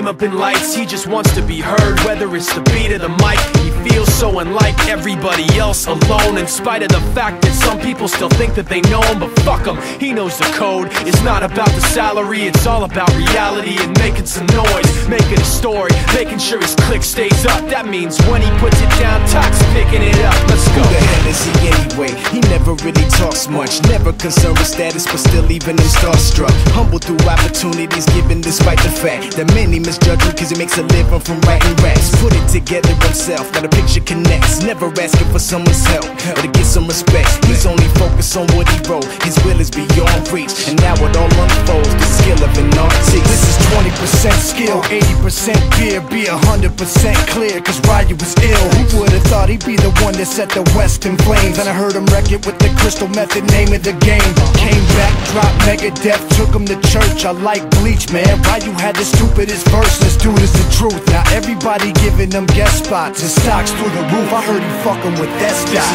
fame up in lights, he just wants to be heard. Whether it's the beat or the mic, he feels so unlike everybody else, alone. In spite of the fact that some people still think that they know him, but fuck him, he knows the code. It's not about the salary, it's all about reality and making some noise, making a story, making sure his click stays up. That means when he puts it down, Tox picking it up. Let's go. Who the hell is he anyway? He never really talks much, never concerned with status, but still leaving him starstruck. Humble through opportunities given despite the fact that many misjudge him cause he makes a living from writing raps. Put it together himself, now the picture connects. Never asking for someone's help or to get some respect. He's only focused on what he wrote, his will is beyond reach. And now it all unfolds, the skill of an artist. This is 20% skill, 80% fear. Be 100% clear, cause Ryu was ill. Who would've thought he'd be the one that set the West in flames? And I heard him wreck it with the Crystal Method, name of the game. Came back, dropped Megadeth, took him to church. I like Bleach, man. Ryu had the stupidest verse, this dude is the truth. Now everybody giving them guest spots and stocks through the roof. I heard he fucking with that stock.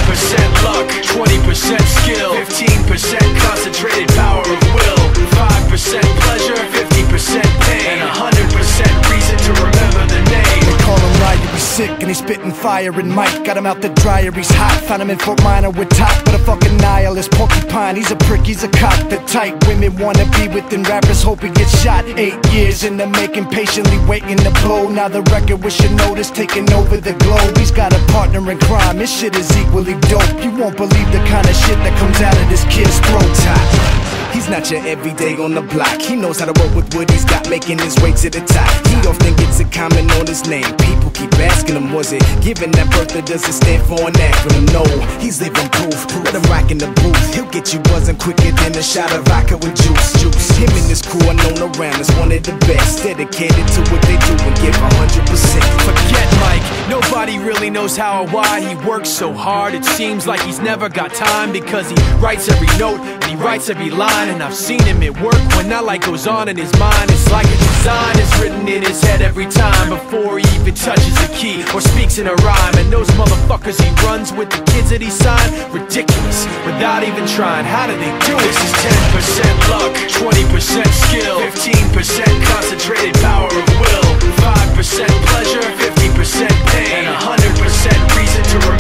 This is 10% luck, 20% skill, 15% concentrated power of will, 5% pleasure, 50% pain, and 100% reason to remember the name. They call him Ryu, he's sick and he's spitting fire. And Mike got him out the dryer, he's hot. Found him in Fort Minor with top, but a fucking nihilist porcupine. He's a prick, he's a cock. The type women wanna be within rappers, hope he gets shot. 8 years in the making, patiently waiting to blow. Now the record with your notice taking over the globe. He's got a partner in crime, his shit is equally dope. You won't believe the kind of shit that comes out of this kid's throat. He's not your everyday on the block. He knows how to work with what he's got, making his way to the top. He often gets a comment on his name. People keep asking him, was it given that birth or does it stand for an acronym? No, he's living proof. Let him rock in the booth. He'll get you buzzing quicker than a shot of vodka with juice. Him and his crew are known around as one of the best, dedicated to what they do and give 100%. Forget Mike, nobody really knows how or why he works so hard. It seems like he's never got time because he writes every note and he writes every line. And I've seen him at work when that light goes on in his mind. It's like a design is written in his head every time before he even touches a key or speaks in a rhyme. And those motherfuckers he runs with, the kids that he signed, ridiculous, without even trying. How do they do it? This is 10% luck, 20% skill, 15% concentrated power of will, 5% pleasure, 50% pain, and 100% reason to remember